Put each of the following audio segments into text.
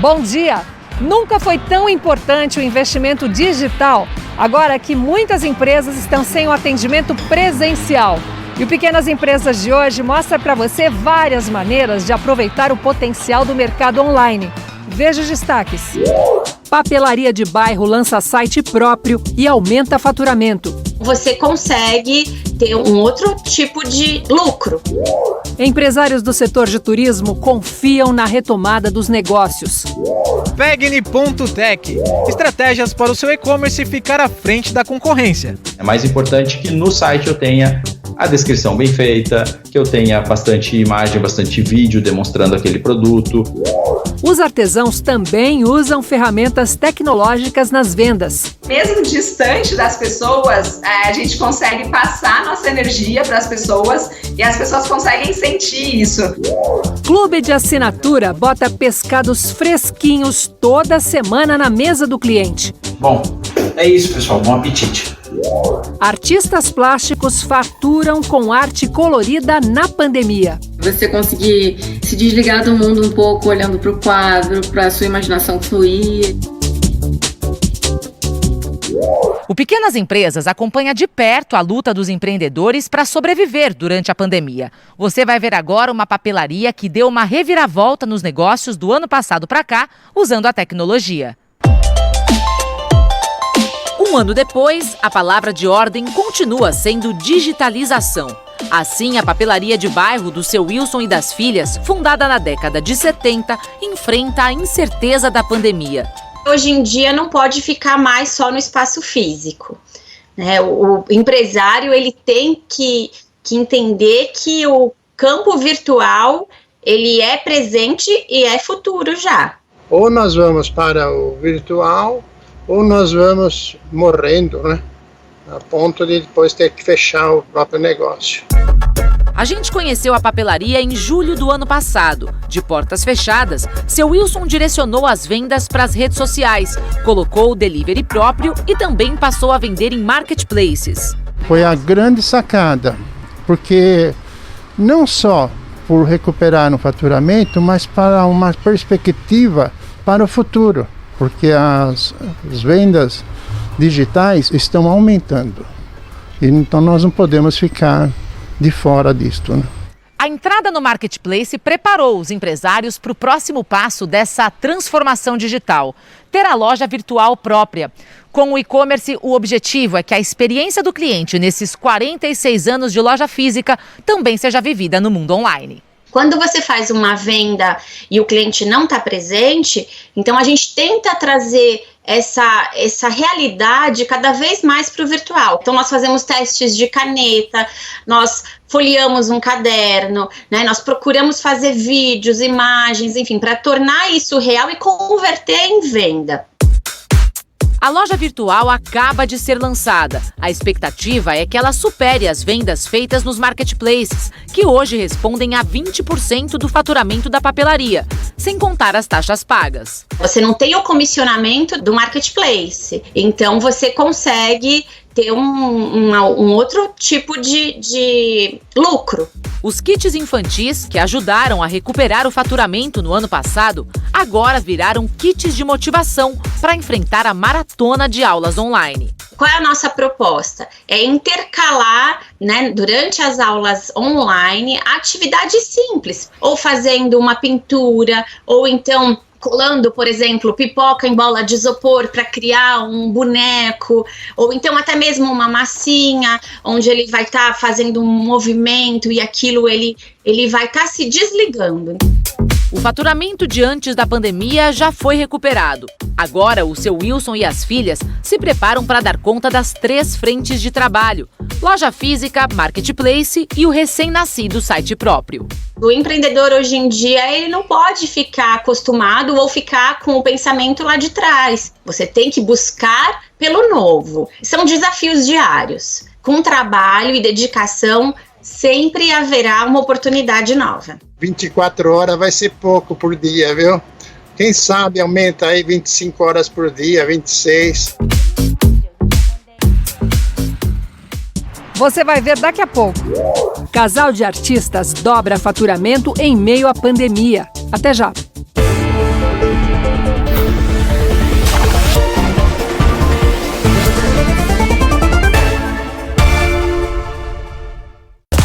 Bom dia! Nunca foi tão importante o investimento digital, agora que muitas empresas estão sem o atendimento presencial. E o Pequenas Empresas de hoje mostra para você várias maneiras de aproveitar o potencial do mercado online. Veja os destaques. Papelaria de bairro lança site próprio e aumenta faturamento. Você consegue ter um outro tipo de lucro. Empresários do setor de turismo confiam na retomada dos negócios. Pegni.tech. Estratégias para o seu e-commerce ficar à frente da concorrência. É mais importante que no site eu tenha a descrição bem feita, que eu tenha bastante imagem, bastante vídeo demonstrando aquele produto. Os artesãos também usam ferramentas tecnológicas nas vendas. Mesmo distante das pessoas, a gente consegue passar nossa energia para as pessoas e as pessoas conseguem sentir isso. Clube de assinatura bota pescados fresquinhos toda semana na mesa do cliente. Bom, é isso, pessoal. Bom apetite. Artistas plásticos faturam com arte colorida na pandemia. Você conseguir se desligar do mundo um pouco, olhando para o quadro, para a sua imaginação fluir. O Pequenas Empresas acompanha de perto a luta dos empreendedores para sobreviver durante a pandemia. Você vai ver agora uma papelaria que deu uma reviravolta nos negócios do ano passado para cá, usando a tecnologia. Um ano depois, a palavra de ordem continua sendo digitalização. Assim, a papelaria de bairro do seu Wilson e das filhas, fundada na década de 70, enfrenta a incerteza da pandemia. Hoje em dia não pode ficar mais só no espaço físico, né? O empresário ele tem que entender que o campo virtual ele é presente e é futuro já. Ou nós vamos para o virtual ou nós vamos morrendo, né? A ponto de depois ter que fechar o próprio negócio. A gente conheceu a papelaria em julho do ano passado. De portas fechadas, seu Wilson direcionou as vendas para as redes sociais, colocou o delivery próprio e também passou a vender em marketplaces. Foi a grande sacada, porque não só por recuperar no faturamento, mas para uma perspectiva para o futuro, porque as vendas digitais estão aumentando. Então nós não podemos ficar de fora disto, né? A entrada no marketplace preparou os empresários para o próximo passo dessa transformação digital, ter a loja virtual própria. Com o e-commerce, o objetivo é que a experiência do cliente nesses 46 anos de loja física também seja vivida no mundo online. Quando você faz uma venda e o cliente não está presente, então a gente tenta trazer essa realidade cada vez mais para o virtual. Então nós fazemos testes de caneta, nós folheamos um caderno, né? Nós procuramos fazer vídeos, imagens, enfim, para tornar isso real e converter em venda. A loja virtual acaba de ser lançada. A expectativa é que ela supere as vendas feitas nos marketplaces, que hoje respondem a 20% do faturamento da papelaria, sem contar as taxas pagas. Você não tem o comissionamento do marketplace, então você consegue ter um outro tipo de lucro. Os kits infantis, que ajudaram a recuperar o faturamento no ano passado, agora viraram kits de motivação para enfrentar a maratona de aulas online. Qual é a nossa proposta? É intercalar, né, durante as aulas online, atividades simples, ou fazendo uma pintura, ou então colando, por exemplo, pipoca em bola de isopor para criar um boneco, ou então até mesmo uma massinha, onde ele vai estar fazendo um movimento e aquilo ele vai estar se desligando. O faturamento de antes da pandemia já foi recuperado. Agora, o seu Wilson e as filhas se preparam para dar conta das 3 frentes de trabalho: loja física, marketplace e o recém-nascido site próprio. O empreendedor hoje em dia ele não pode ficar acostumado ou ficar com o pensamento lá de trás. Você tem que buscar pelo novo. São desafios diários. Com trabalho e dedicação, sempre haverá uma oportunidade nova. 24 horas vai ser pouco por dia, viu? Quem sabe aumenta aí 25 horas por dia, 26. Você vai ver daqui a pouco. Casal de artistas dobra faturamento em meio à pandemia. Até já!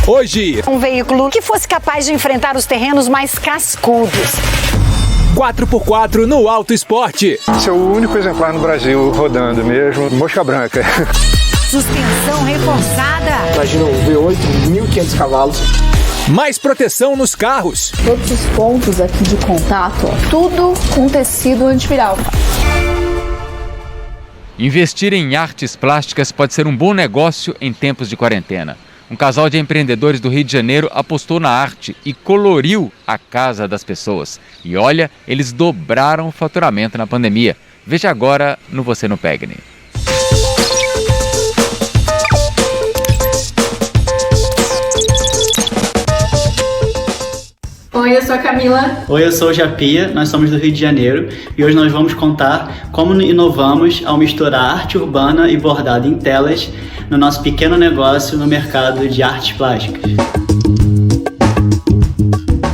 Hoje, um veículo que fosse capaz de enfrentar os terrenos mais cascudos. 4x4 no Auto Esporte. Esse é o único exemplar no Brasil rodando mesmo, mosca branca. Suspensão reforçada. Imagina um V8, 1.500 cavalos. Mais proteção nos carros. Todos os pontos aqui de contato, tudo com tecido antiviral. Investir em artes plásticas pode ser um bom negócio em tempos de quarentena. Um casal de empreendedores do Rio de Janeiro apostou na arte e coloriu a casa das pessoas. E olha, eles dobraram o faturamento na pandemia. Veja agora no Você no Pegni. Oi, eu sou a Camila. Oi, eu sou o Japia, nós somos do Rio de Janeiro e hoje nós vamos contar como inovamos ao misturar arte urbana e bordado em telas no nosso pequeno negócio no mercado de artes plásticas.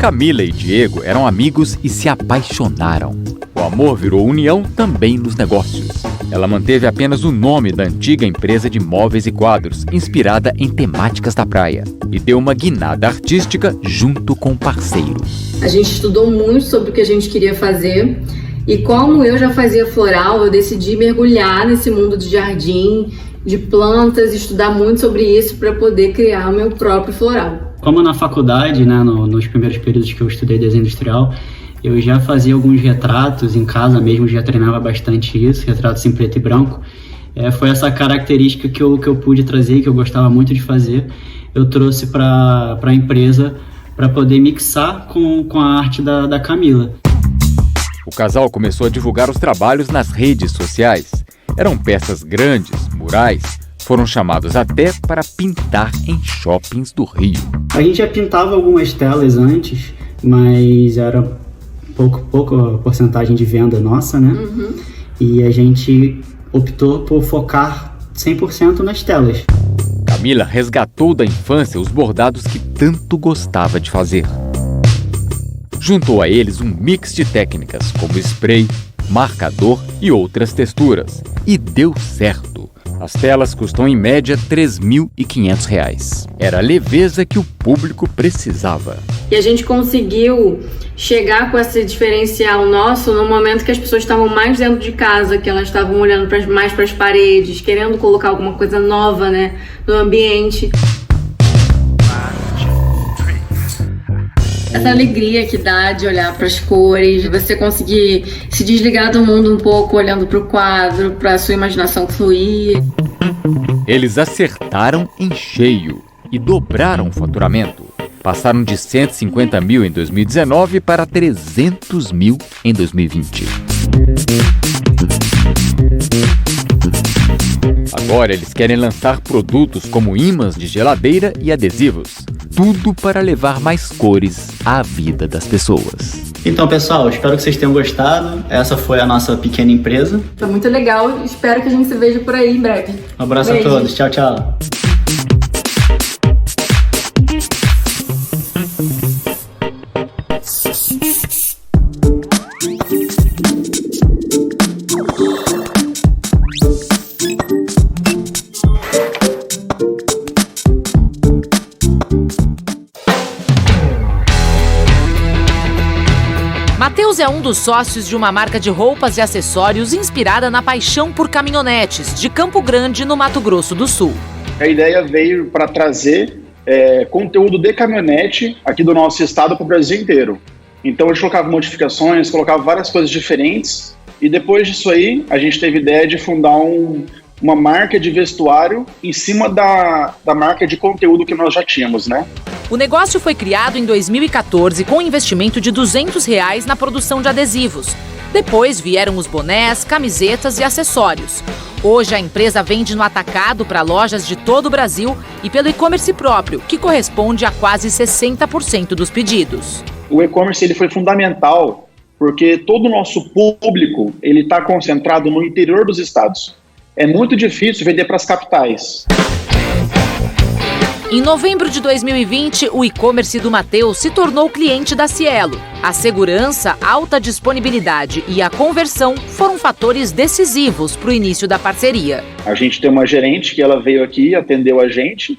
Camila e Diego eram amigos e se apaixonaram. O amor virou união também nos negócios. Ela manteve apenas o nome da antiga empresa de móveis e quadros, inspirada em temáticas da praia, e deu uma guinada artística junto com o parceiro. A gente estudou muito sobre o que a gente queria fazer e como eu já fazia floral, eu decidi mergulhar nesse mundo de jardim, de plantas, estudar muito sobre isso para poder criar o meu próprio floral. Como na faculdade, né, nos primeiros períodos que eu estudei desenho industrial, eu já fazia alguns retratos em casa mesmo, já treinava bastante isso, retratos em preto e branco. Foi essa característica que eu pude trazer, que eu gostava muito de fazer, eu trouxe para a empresa para poder mixar com a arte da Camila. O casal começou a divulgar os trabalhos nas redes sociais. Eram peças grandes, murais, foram chamados até para pintar em shoppings do Rio. A gente já pintava algumas telas antes, mas era pouca porcentagem de venda nossa, né? Uhum. E a gente optou por focar 100% nas telas. Camila resgatou da infância os bordados que tanto gostava de fazer. Juntou a eles um mix de técnicas como spray, marcador e outras texturas. E deu certo. As telas custam em média R$ 3.500. Era a leveza que o público precisava. E a gente conseguiu chegar com esse diferencial nosso no momento que as pessoas estavam mais dentro de casa, que elas estavam olhando mais para as paredes, querendo colocar alguma coisa nova, né, no ambiente. Essa alegria que dá de olhar para as cores, você conseguir se desligar do mundo um pouco olhando para o quadro, para a sua imaginação fluir. Eles acertaram em cheio e dobraram o faturamento. Passaram de 150 mil em 2019 para 300 mil em 2020. Agora eles querem lançar produtos como ímãs de geladeira e adesivos. Tudo para levar mais cores à vida das pessoas. Então, pessoal, espero que vocês tenham gostado. Essa foi a nossa pequena empresa. Foi muito legal. Espero que a gente se veja por aí em breve. Um abraço a todos. Tchau, tchau. Matheus é um dos sócios de uma marca de roupas e acessórios inspirada na paixão por caminhonetes, de Campo Grande, no Mato Grosso do Sul. A ideia veio para trazer conteúdo de caminhonete aqui do nosso estado para o Brasil inteiro. Então a gente colocava modificações, colocava várias coisas diferentes e depois disso aí a gente teve ideia de fundar uma marca de vestuário em cima da marca de conteúdo que nós já tínhamos, né? O negócio foi criado em 2014 com investimento de R$ 200 na produção de adesivos. Depois vieram os bonés, camisetas e acessórios. Hoje a empresa vende no atacado para lojas de todo o Brasil e pelo e-commerce próprio, que corresponde a quase 60% dos pedidos. O e-commerce ele foi fundamental porque todo o nosso público ele está concentrado no interior dos estados. É muito difícil vender para as capitais. Em novembro de 2020, o e-commerce do Matheus se tornou cliente da Cielo. A segurança, alta disponibilidade e a conversão foram fatores decisivos para o início da parceria. A gente tem uma gerente que ela veio aqui, atendeu a gente,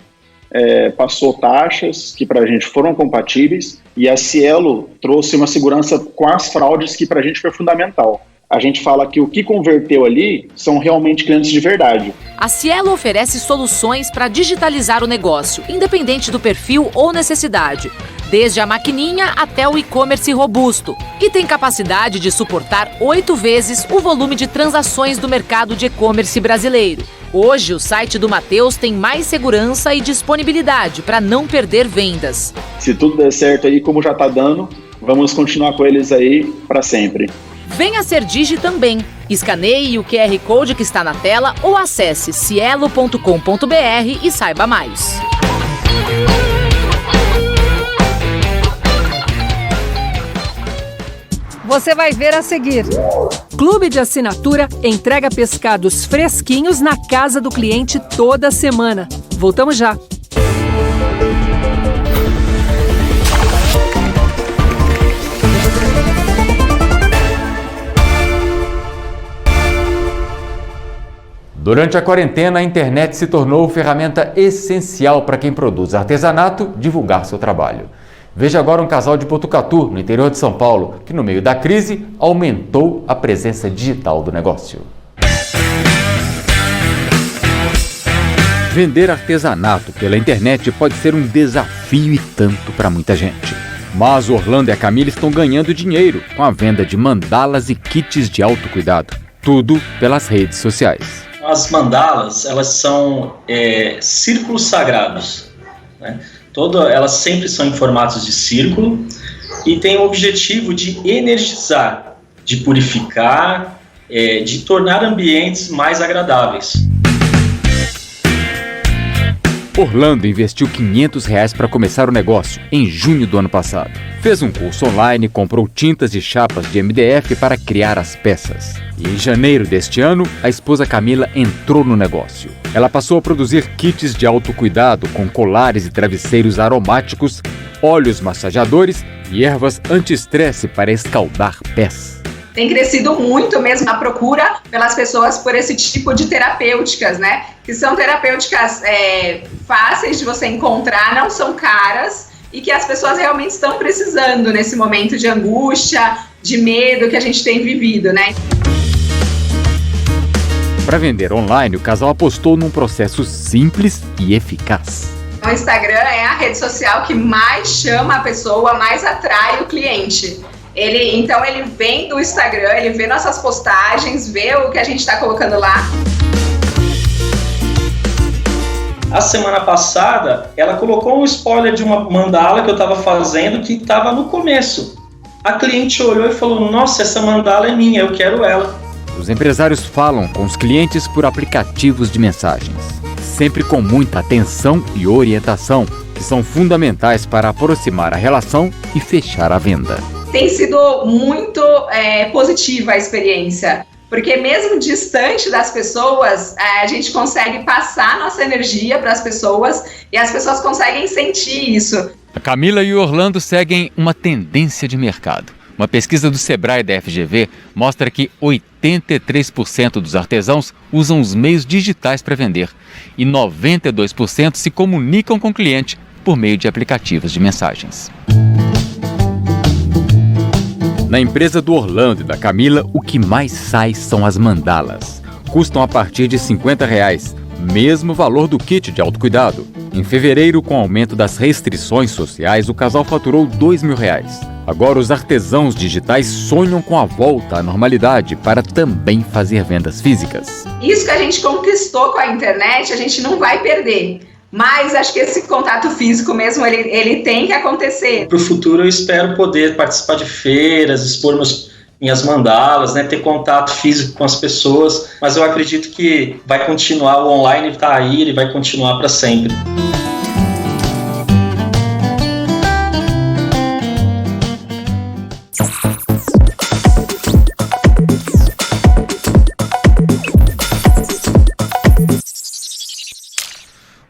passou taxas que para a gente foram compatíveis, e a Cielo trouxe uma segurança com as fraudes que para a gente foi fundamental. A gente fala que o que converteu ali são realmente clientes de verdade. A Cielo oferece soluções para digitalizar o negócio, independente do perfil ou necessidade, desde a maquininha até o e-commerce robusto, e tem capacidade de suportar 8 vezes o volume de transações do mercado de e-commerce brasileiro. Hoje, o site do Matheus tem mais segurança e disponibilidade para não perder vendas. Se tudo der certo aí, como já está dando, vamos continuar com eles aí para sempre. Venha ser Digi também. Escaneie o QR Code que está na tela ou acesse cielo.com.br e saiba mais. Você vai ver a seguir. Clube de Assinatura entrega pescados fresquinhos na casa do cliente toda semana. Voltamos já. Durante a quarentena, a internet se tornou ferramenta essencial para quem produz artesanato divulgar seu trabalho. Veja agora um casal de Botucatu, no interior de São Paulo, que no meio da crise aumentou a presença digital do negócio. Vender artesanato pela internet pode ser um desafio e tanto para muita gente. Mas Orlando e a Camila estão ganhando dinheiro com a venda de mandalas e kits de autocuidado. Tudo pelas redes sociais. As mandalas, elas são círculos sagrados, né? Elas sempre são em formatos de círculo e têm o objetivo de energizar, de purificar, de tornar ambientes mais agradáveis. Orlando investiu R$500 para começar o negócio em junho do ano passado. Fez um curso online, comprou tintas e chapas de MDF para criar as peças. E em janeiro deste ano, a esposa Camila entrou no negócio. Ela passou a produzir kits de autocuidado com colares e travesseiros aromáticos, óleos massageadores e ervas anti-estresse para escaldar pés. Tem crescido muito mesmo a procura pelas pessoas por esse tipo de terapêuticas, né? Que são terapêuticas fáceis de você encontrar, não são caras e que as pessoas realmente estão precisando nesse momento de angústia, de medo que a gente tem vivido, né? Para vender online, o casal apostou num processo simples e eficaz. O Instagram é a rede social que mais chama a pessoa, mais atrai o cliente. Então ele vem do Instagram, ele vê nossas postagens, vê o que a gente está colocando lá. A semana passada, ela colocou um spoiler de uma mandala que eu estava fazendo que estava no começo. A cliente olhou e falou, nossa, essa mandala é minha, eu quero ela. Os empresários falam com os clientes por aplicativos de mensagens, sempre com muita atenção e orientação, que são fundamentais para aproximar a relação e fechar a venda. Tem sido muito positiva a experiência, porque mesmo distante das pessoas, a gente consegue passar nossa energia para as pessoas e as pessoas conseguem sentir isso. A Camila e o Orlando seguem uma tendência de mercado. Uma pesquisa do Sebrae da FGV mostra que 83% dos artesãos usam os meios digitais para vender e 92% se comunicam com o cliente por meio de aplicativos de mensagens. Na empresa do Orlando e da Camila, o que mais sai são as mandalas. Custam a partir de R$50, mesmo valor do kit de autocuidado. Em fevereiro, com o aumento das restrições sociais, o casal faturou R$2.000. Agora, os artesãos digitais sonham com a volta à normalidade para também fazer vendas físicas. Isso que a gente conquistou com a internet, a gente não vai perder. Mas acho que esse contato físico mesmo, ele tem que acontecer. Para o futuro eu espero poder participar de feiras, expor minhas mandalas, né, ter contato físico com as pessoas, mas eu acredito que vai continuar, o online está aí, ele vai continuar para sempre.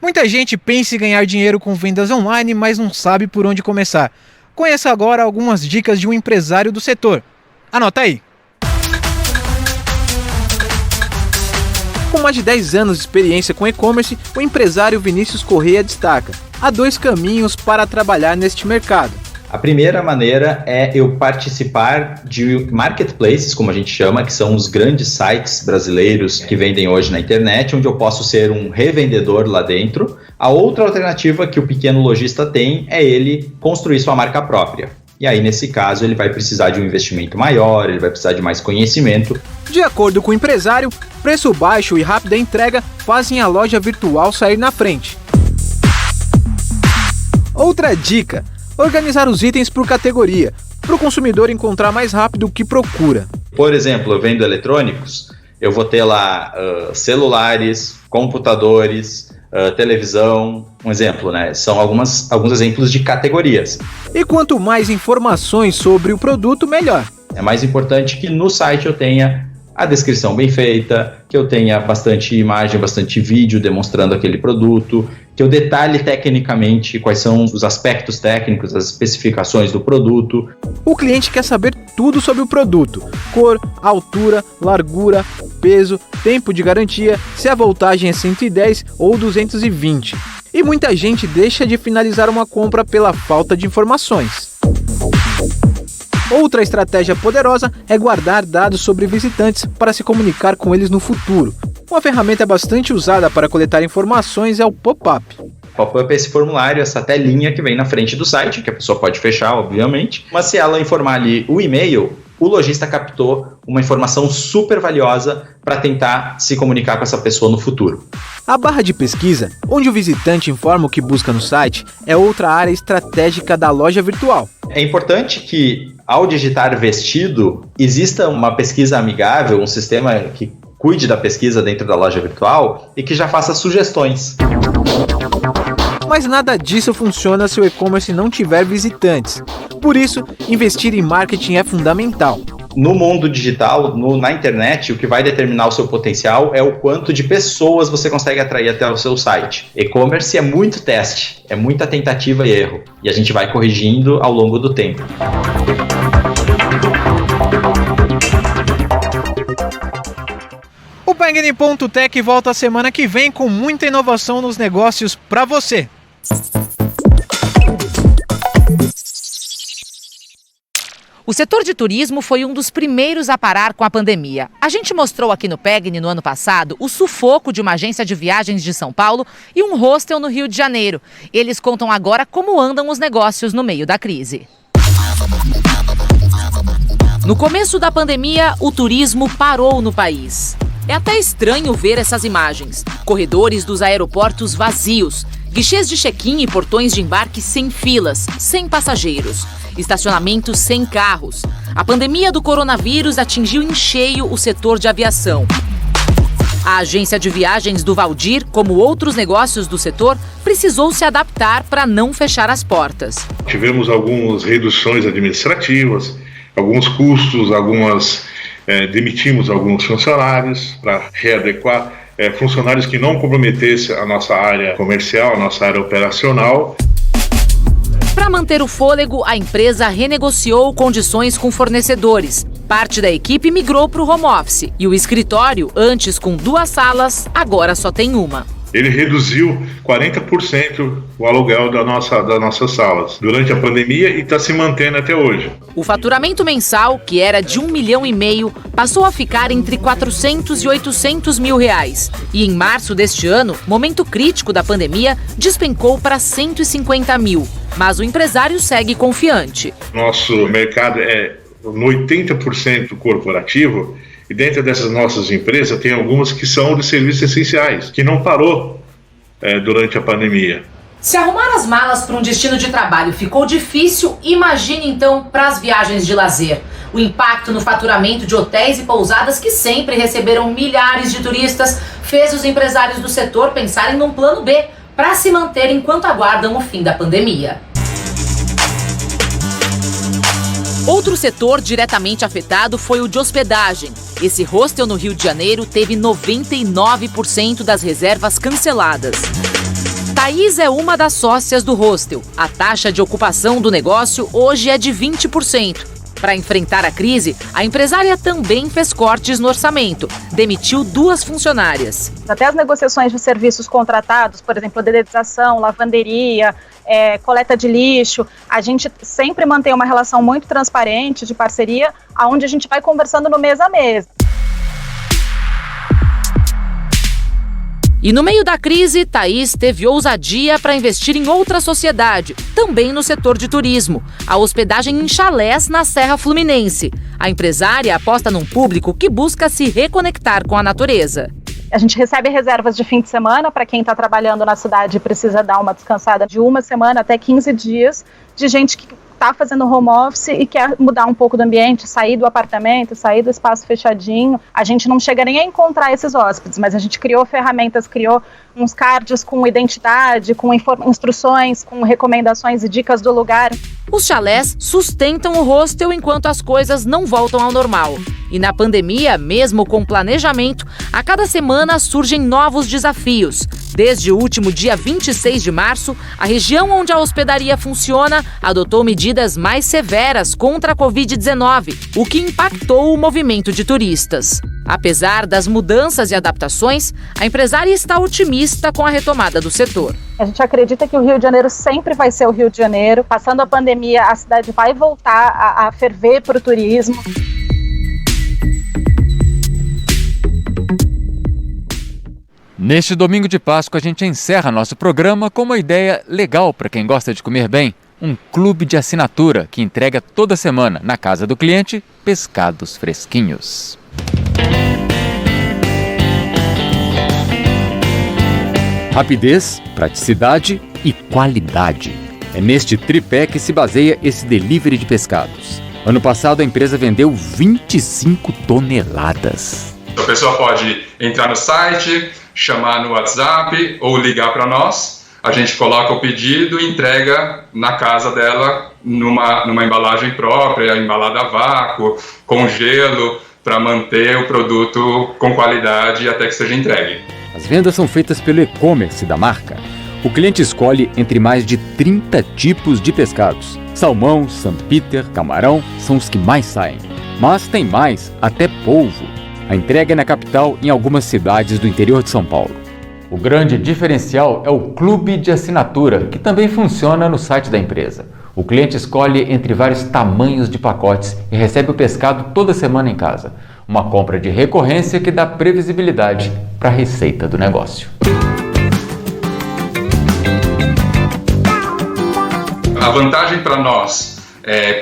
Muita gente pensa em ganhar dinheiro com vendas online, mas não sabe por onde começar. Conheça agora algumas dicas de um empresário do setor. Anota aí! Com mais de 10 anos de experiência com e-commerce, o empresário Vinícius Correia destaca: há 2 caminhos para trabalhar neste mercado. A primeira maneira é eu participar de marketplaces, como a gente chama, que são os grandes sites brasileiros que vendem hoje na internet, onde eu posso ser um revendedor lá dentro. A outra alternativa que o pequeno lojista tem é ele construir sua marca própria. E aí, nesse caso, ele vai precisar de um investimento maior, ele vai precisar de mais conhecimento. De acordo com o empresário, preço baixo e rápida entrega fazem a loja virtual sair na frente. Outra dica: organizar os itens por categoria, para o consumidor encontrar mais rápido o que procura. Por exemplo, eu vendo eletrônicos, eu vou ter lá celulares, computadores, televisão, um exemplo, né? São alguns exemplos de categorias. E quanto mais informações sobre o produto, melhor. É mais importante que no site eu tenha a descrição bem feita, que eu tenha bastante imagem, bastante vídeo demonstrando aquele produto, que eu detalhe tecnicamente quais são os aspectos técnicos, as especificações do produto. O cliente quer saber tudo sobre o produto: cor, altura, largura, peso, tempo de garantia, se a voltagem é 110 ou 220. E muita gente deixa de finalizar uma compra pela falta de informações. Outra estratégia poderosa é guardar dados sobre visitantes para se comunicar com eles no futuro. Uma ferramenta bastante usada para coletar informações é o pop-up. Pop-up é esse formulário, essa telinha que vem na frente do site, que a pessoa pode fechar, obviamente. Mas se ela informar ali o e-mail, o lojista captou uma informação super valiosa para tentar se comunicar com essa pessoa no futuro. A barra de pesquisa, onde o visitante informa o que busca no site, é outra área estratégica da loja virtual. É importante que, ao digitar vestido, exista uma pesquisa amigável, um sistema que cuide da pesquisa dentro da loja virtual e que já faça sugestões. Mas nada disso funciona se o e-commerce não tiver visitantes. Por isso, investir em marketing é fundamental. No mundo digital, na internet, o que vai determinar o seu potencial é o quanto de pessoas você consegue atrair até o seu site. E-commerce é muito teste, é muita tentativa e erro. E a gente vai corrigindo ao longo do tempo. O Pagani.tech volta a semana que vem com muita inovação nos negócios para você. O setor de turismo foi um dos primeiros a parar com a pandemia. A gente mostrou aqui no Pagani no ano passado o sufoco de uma agência de viagens de São Paulo e um hostel no Rio de Janeiro. Eles contam agora como andam os negócios no meio da crise. No começo da pandemia, o turismo parou no país. É até estranho ver essas imagens. Corredores dos aeroportos vazios, guichês de check-in e portões de embarque sem filas, sem passageiros, estacionamentos sem carros. A pandemia do coronavírus atingiu em cheio o setor de aviação. A agência de viagens do Valdir, como outros negócios do setor, precisou se adaptar para não fechar as portas. Tivemos algumas reduções administrativas, alguns custos, demitimos alguns funcionários para readequar funcionários que não comprometessem a nossa área comercial, a nossa área operacional. Para manter o fôlego, a empresa renegociou condições com fornecedores. Parte da equipe migrou para o home office e o escritório, antes com 2 salas, agora só tem uma. Ele reduziu 40% o aluguel das nossas salas durante a pandemia e está se mantendo até hoje. O faturamento mensal, que era de R$1,5 milhão, passou a ficar entre 400 e 800 mil reais. E em março deste ano, momento crítico da pandemia, despencou para 150 mil. Mas o empresário segue confiante. Nosso mercado é no 80% corporativo. E dentro dessas nossas empresas tem algumas que são de serviços essenciais, que não parou durante a pandemia. Se arrumar as malas para um destino de trabalho ficou difícil, imagine então para as viagens de lazer. O impacto no faturamento de hotéis e pousadas, que sempre receberam milhares de turistas, fez os empresários do setor pensarem num plano B para se manter enquanto aguardam o fim da pandemia. Outro setor diretamente afetado foi o de hospedagem. Esse hostel no Rio de Janeiro teve 99% das reservas canceladas. Thaís é uma das sócias do hostel. A taxa de ocupação do negócio hoje é de 20%. Para enfrentar a crise, a empresária também fez cortes no orçamento. Demitiu 2 funcionárias. Até as negociações de serviços contratados, por exemplo, dedetização, lavanderia, coleta de lixo, a gente sempre mantém uma relação muito transparente de parceria, onde a gente vai conversando no mês a mês. E no meio da crise, Thaís teve ousadia para investir em outra sociedade, também no setor de turismo, a hospedagem em chalés na Serra Fluminense. A empresária aposta num público que busca se reconectar com a natureza. A gente recebe reservas de fim de semana para quem está trabalhando na cidade e precisa dar uma descansada de 1 semana até 15 dias, de gente que está fazendo home office e quer mudar um pouco do ambiente, sair do apartamento, sair do espaço fechadinho. A gente não chega nem a encontrar esses hóspedes, mas a gente criou ferramentas, criou uns cards com identidade, com instruções, com recomendações e dicas do lugar. Os chalés sustentam o hostel enquanto as coisas não voltam ao normal. E na pandemia, mesmo com planejamento, a cada semana surgem novos desafios. Desde o último dia 26 de março, a região onde a hospedaria funciona adotou medidas mais severas contra a Covid-19, o que impactou o movimento de turistas. Apesar das mudanças e adaptações, a empresária está otimista com a retomada do setor. A gente acredita que o Rio de Janeiro sempre vai ser o Rio de Janeiro. Passando a pandemia, a cidade vai voltar a ferver para o turismo. Neste domingo de Páscoa, a gente encerra nosso programa com uma ideia legal para quem gosta de comer bem. Um clube de assinatura que entrega toda semana, na casa do cliente, pescados fresquinhos. Rapidez, praticidade e qualidade. É neste tripé que se baseia esse delivery de pescados. Ano passado, a empresa vendeu 25 toneladas. A pessoa pode entrar no site, chamar no WhatsApp ou ligar para nós. A gente coloca o pedido e entrega na casa dela numa embalagem própria, embalada a vácuo, com gelo, para manter o produto com qualidade até que seja entregue. As vendas são feitas pelo e-commerce da marca. O cliente escolhe entre mais de 30 tipos de pescados. Salmão, Sampiter, camarão são os que mais saem. Mas tem mais, até polvo. A entrega é na capital e em algumas cidades do interior de São Paulo. O grande diferencial é o clube de assinatura, que também funciona no site da empresa. O cliente escolhe entre vários tamanhos de pacotes e recebe o pescado toda semana em casa. Uma compra de recorrência que dá previsibilidade para a receita do negócio. A vantagem para nós,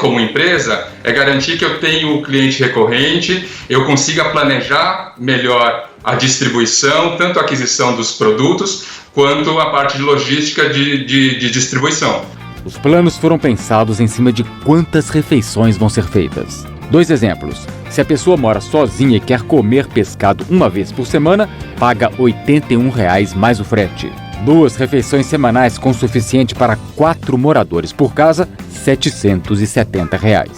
como empresa, é garantir que eu tenho o cliente recorrente, eu consiga planejar melhor a distribuição, tanto a aquisição dos produtos, quanto a parte de logística de distribuição. Os planos foram pensados em cima de quantas refeições vão ser feitas. 2 exemplos. Se a pessoa mora sozinha e quer comer pescado uma vez por semana, paga R$ 81,00 mais o frete. 2 refeições semanais com suficiente para 4 moradores por casa, R$ 770,00.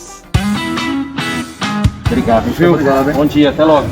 Obrigado, viu? Obrigado, bom dia, até logo.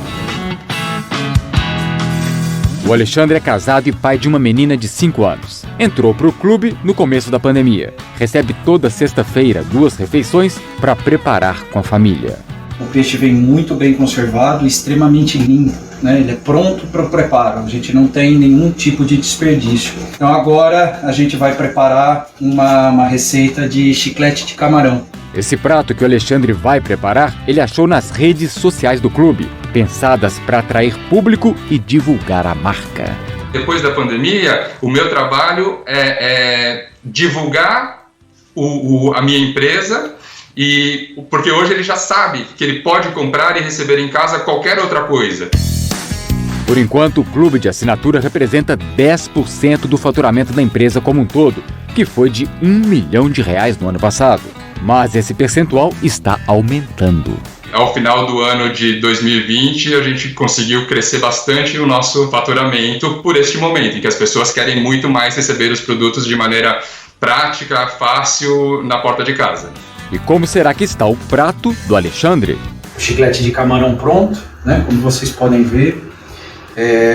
O Alexandre é casado e pai de uma menina de 5 anos. Entrou para o clube no começo da pandemia. Recebe toda sexta-feira 2 refeições para preparar com a família. O peixe vem muito bem conservado, extremamente limpo, né? Ele é pronto para o preparo, a gente não tem nenhum tipo de desperdício. Então agora a gente vai preparar uma receita de chiclete de camarão. Esse prato que o Alexandre vai preparar, ele achou nas redes sociais do clube, pensadas para atrair público e divulgar a marca. Depois da pandemia, o meu trabalho é divulgar a minha empresa, porque hoje ele já sabe que ele pode comprar e receber em casa qualquer outra coisa. Por enquanto, o clube de assinatura representa 10% do faturamento da empresa como um todo, que foi de R$ 1 milhão no ano passado. Mas esse percentual está aumentando. Ao final do ano de 2020, a gente conseguiu crescer bastante o nosso faturamento por este momento, em que as pessoas querem muito mais receber os produtos de maneira prática, fácil, na porta de casa. E como será que está o prato do Alexandre? O chiclete de camarão pronto, né? Como vocês podem ver,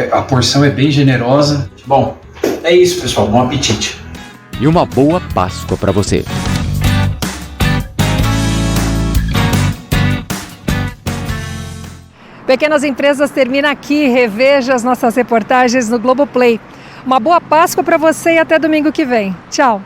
a porção é bem generosa. Bom, é isso, pessoal. Bom apetite. E uma boa Páscoa para você. Pequenas Empresas termina aqui. Reveja as nossas reportagens no Globoplay. Uma boa Páscoa para você e até domingo que vem. Tchau!